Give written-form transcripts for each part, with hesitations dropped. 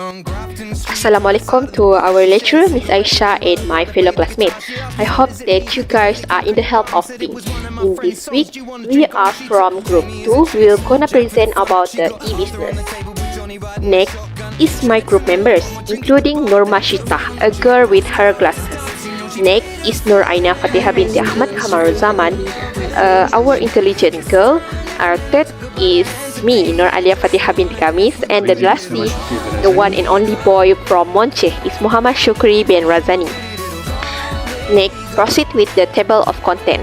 Assalamualaikum to our lecturer, Miss Aisha, and my fellow classmates. I hope that you guys are in the health of being. In this week, we are from Group 2. We're gonna present about the e-business. Next is my group members, including Norma Shita, a girl with her glasses. Next is Nur Aina Fatihah binti Ahmad Kamaruzaman, our intelligent girl. Our third is me, Nur Alia Fatihah binti Kamis, and the lastly, the one and only boy from Monche is Muhammad Shukri bin Razani. Next, proceed with the table of content.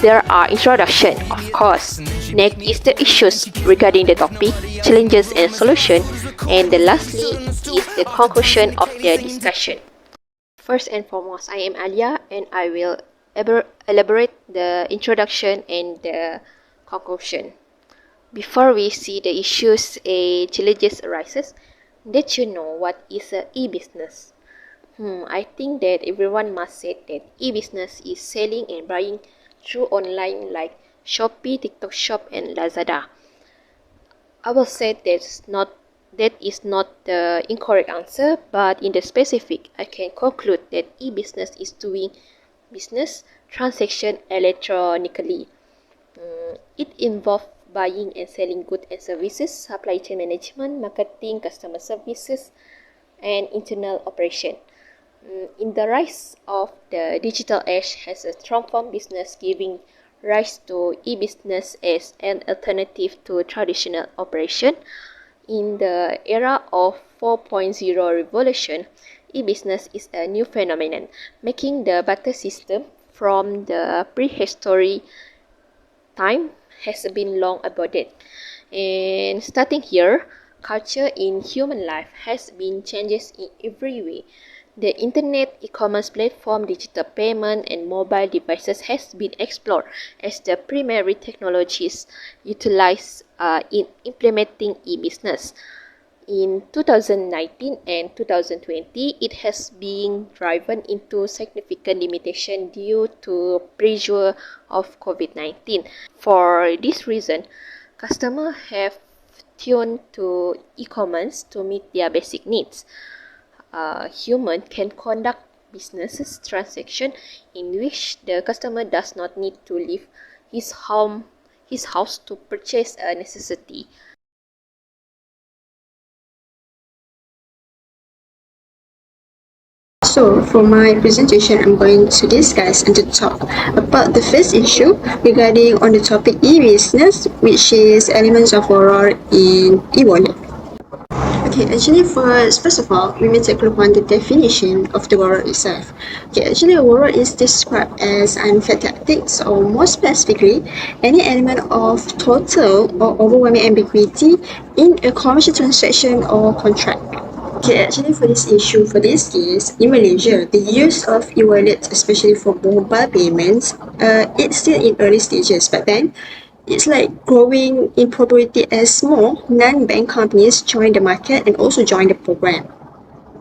There are introduction, of course. Next is the issues regarding the topic, challenges and solution, and the lastly is the conclusion of the discussion. First and foremost, I am Alia, and I will elaborate the introduction and the conclusion. Before we see the issues and challenges arises, did you know what is a e-business? I think that everyone must say that e-business is selling and buying through online like Shopee, TikTok Shop, and Lazada. I will say that is not the incorrect answer, but in the specific, I can conclude that e-business is doing business transaction electronically. It involves buying and selling goods and services, supply chain management, marketing, customer services, and internal operation. In the rise of the digital age has a transformed business, giving rise to e-business as an alternative to traditional operation. In the era of 4.0 revolution, e-business is a new phenomenon, making the barter system from the prehistory time has been long abandoned. And starting here, culture in human life has been changes in every way. The internet, e-commerce platform, digital payment, and mobile devices has been explored as the primary technologies utilized in implementing e-business. In 2019 and 2020, it has been driven into significant limitation due to pressure of COVID-19. For this reason, customers have turned to e-commerce to meet their basic needs. Human can conduct business transaction in which the customer does not need to leave his house to purchase a necessity. So, for my presentation, I'm going to discuss and to talk about the first issue regarding on the topic e-business, which is elements of horror in e-wallet. Okay, actually, first of all, we may take a look on the definition of the horror itself. Okay, actually, a horror is described as unfair tactics, or more specifically, any element of total or overwhelming ambiguity in a commercial transaction or contract. Okay, actually for this case, in Malaysia, the use of e-wallets, especially for mobile payments, it's still in early stages, but then it's like growing in probability as more non-bank companies join the market and also join the program.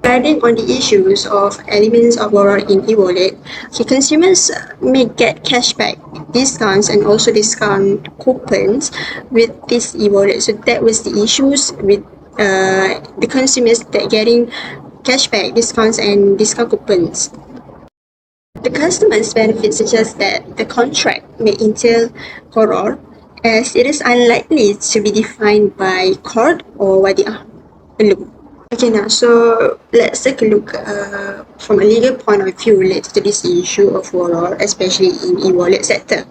Regarding on the issues of elements of horror in e-wallet, consumers may get cashback, discounts, and also discount coupons with this e-wallet. So that was the issues with the consumers that getting cashback, discounts, and discount coupons. The customer's benefits suggest that the contract may entail horror, as it is unlikely to be defined by court or wadi'ah alone. Okay, now so let's take a look from a legal point of view related to this issue of horror, especially in e-wallet sector.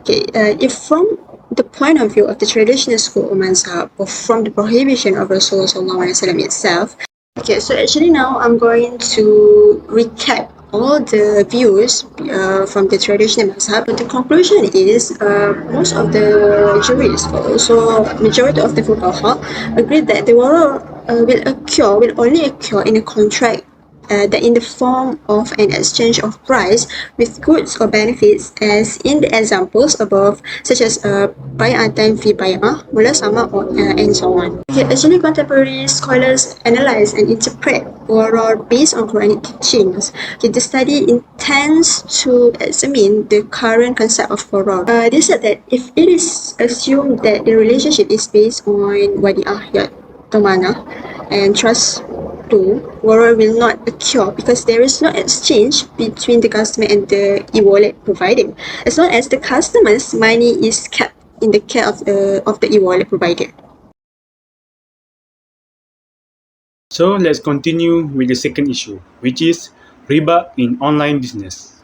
Okay, if from the point of view of the traditional school or mazhab, or from the prohibition of Rasulullah SAW itself. Okay, so actually now I'm going to recap all the views from the traditional mazhab. But the conclusion is most of the jurists, also majority of the fuqaha, agree that the horror will only occur in a contract that in the form of an exchange of price with goods or benefits, as in the examples above, such as bay'atan fi bay'ah, mula sama, and so on. Okay, actually, contemporary scholars analyze and interpret horror based on Quranic teachings. Okay, the study intends to examine the current concept of horror. They said that if it is assumed that the relationship is based on wadi'ah, tomana, and trust 2, withdrawal will not occur because there is no exchange between the customer and the e-wallet provider, as long as the customer's money is kept in the care of the e-wallet provider. So let's continue with the second issue, which is riba in online business.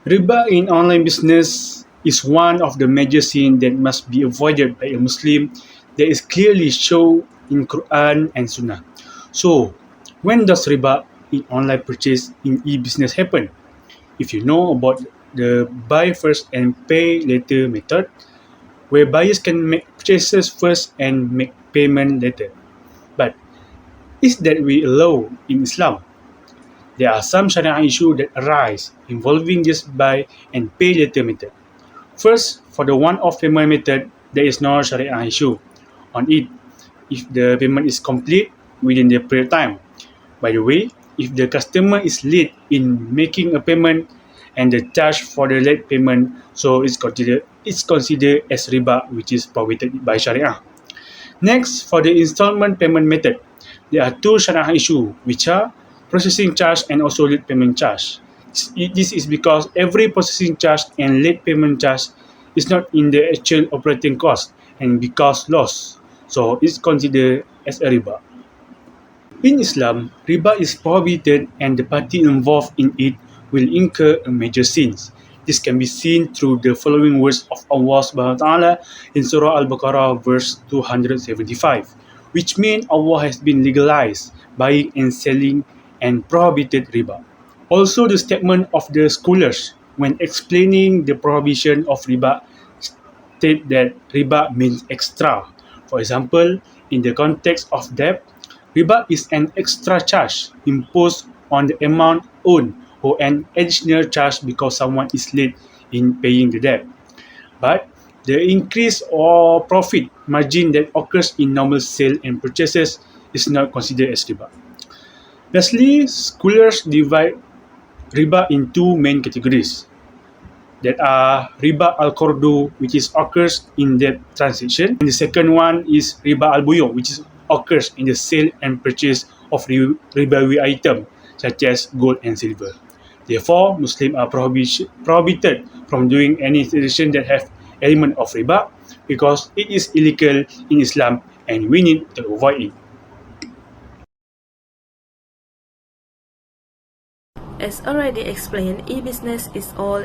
Riba in online business is one of the major sins that must be avoided by a Muslim that is clearly shown in Quran and Sunnah. So, when does riba in online purchase in e-business happen? If you know about the buy first and pay later method, where buyers can make purchases first and make payment later. But is that we allow in Islam? There are some Sharia issues that arise involving this buy and pay later method. First, for the one-off payment method, there is no Sharia issue on it if the payment is complete within the period time. By the way, if the customer is late in making a payment and the charge for the late payment, so it's considered as riba, which is prohibited by Sharia. Next, for the installment payment method, there are two Sharia issues, which are processing charge and also late payment charge. This is because every processing charge and late payment charge is not in the actual operating cost and because loss, so it's considered as a riba. In Islam, riba is prohibited and the party involved in it will incur a major sins. This can be seen through the following words of Allah subhanahu wa ta'ala in Surah Al-Baqarah verse 275, which mean Allah has been legalized buying and selling and prohibited riba. Also, the statement of the scholars when explaining the prohibition of riba state that riba means extra. For example, in the context of debt, riba is an extra charge imposed on the amount owed or an additional charge because someone is late in paying the debt. But the increase or profit margin that occurs in normal sale and purchases is not considered as riba. Lastly, scholars divide riba in two main categories that are riba al-qardu, which is occurs in the transaction, and the second one is riba al-buyu, which is occurs in the sale and purchase of ribawi item such as gold and silver. Therefore, Muslims are prohibited from doing any transaction that have element of riba because it is illegal in Islam and we need to avoid it. As already explained, e-business is all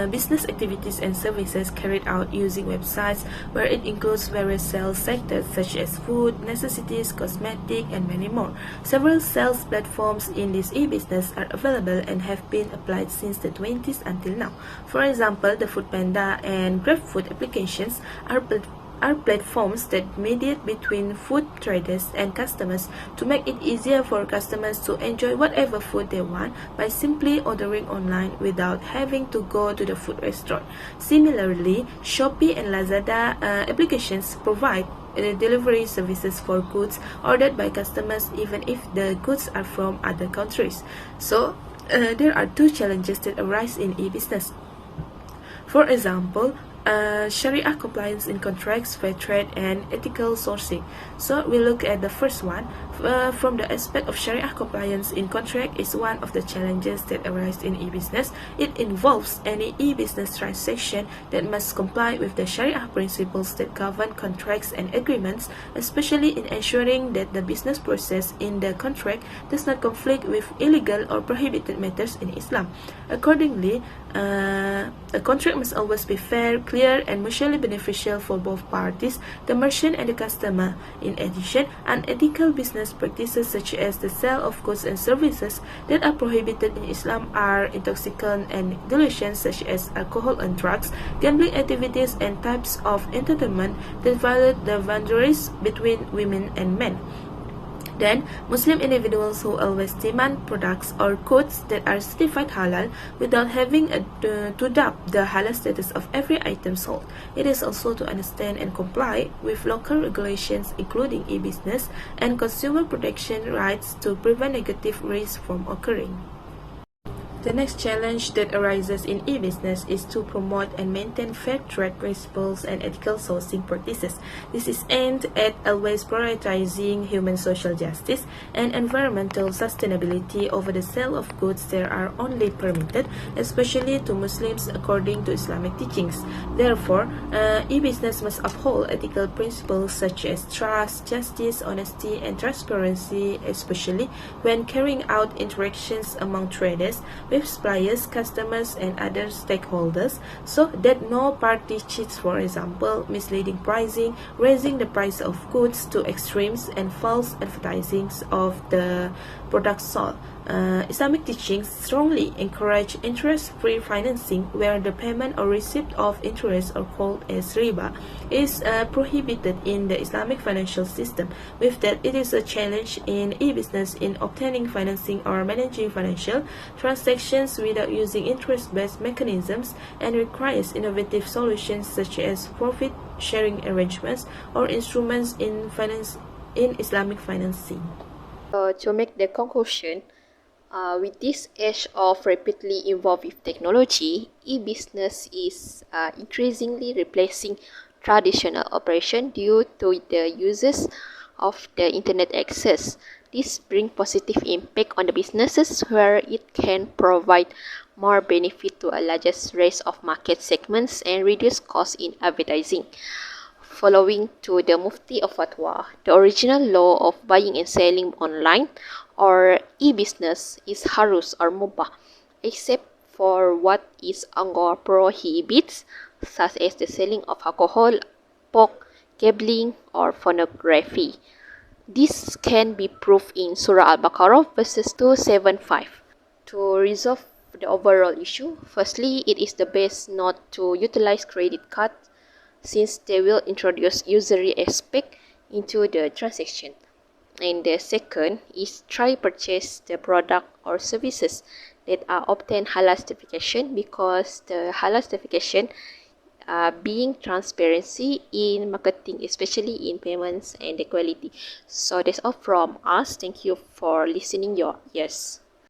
business activities and services carried out using websites where it includes various sales sectors such as food, necessities, cosmetic, and many more. Several sales platforms in this e-business are available and have been applied since the 20s until now. For example, the Foodpanda and GrabFood applications are platforms that mediate between food traders and customers to make it easier for customers to enjoy whatever food they want by simply ordering online without having to go to the food restaurant. Similarly, Shopee and Lazada applications provide delivery services for goods ordered by customers even if the goods are from other countries. So, there are two challenges that arise in e-business. For example, Sharia compliance in contracts, fair trade, and ethical sourcing. So we look at the first one. From the aspect of Sharia compliance in contract is one of the challenges that arise in e-business. It involves any e-business transaction that must comply with the Sharia principles that govern contracts and agreements, especially in ensuring that the business process in the contract does not conflict with illegal or prohibited matters in Islam. Accordingly, a contract must always be fair, clear, and mutually beneficial for both parties, the merchant and the customer. In addition, unethical business practices such as the sale of goods and services that are prohibited in Islam are intoxicants and delusions such as alcohol and drugs, gambling activities, and types of entertainment that violate the boundaries between women and men. Then, Muslim individuals who always demand products or goods that are certified halal without having to doubt the halal status of every item sold. It is also to understand and comply with local regulations including e-business and consumer protection rights to prevent negative risks from occurring. The next challenge that arises in e-business is to promote and maintain fair trade principles and ethical sourcing practices. This is aimed at always prioritizing human social justice and environmental sustainability over the sale of goods that are only permitted, especially to Muslims according to Islamic teachings. Therefore, e-business must uphold ethical principles such as trust, justice, honesty, and transparency, especially when carrying out interactions among traders, with suppliers, customers, and other stakeholders, so that no party cheats, for example, misleading pricing, raising the price of goods to extremes, and false advertising of the products sold. Islamic teachings strongly encourage interest-free financing, where the payment or receipt of interest, or called as riba, is prohibited in the Islamic financial system. With that, it is a challenge in e-business in obtaining financing or managing financial transactions without using interest-based mechanisms, and requires innovative solutions such as profit-sharing arrangements or instruments in Islamic financing. To make the conclusion, with this age of rapidly evolving technology, e-business is increasingly replacing traditional operation due to the uses of the internet access. This brings positive impact on the businesses, where it can provide more benefit to a larger range of market segments and reduce costs in advertising. Following to the Mufti of Fatwa, the original law of buying and selling online or e-business is harus or mubah, except for what is Allah prohibits, such as the selling of alcohol, pork, gambling, or pornography. This can be proved in Surah Al-Baqarah verses 275. To resolve the overall issue, firstly, it is the best not to utilize credit cards, since they will introduce usury aspect into the transaction. And the second is try purchase the product or services that are obtained halal certification, because the halal certification being transparency in marketing, especially in payments and the quality. So that's all from us. Thank you for listening your ears.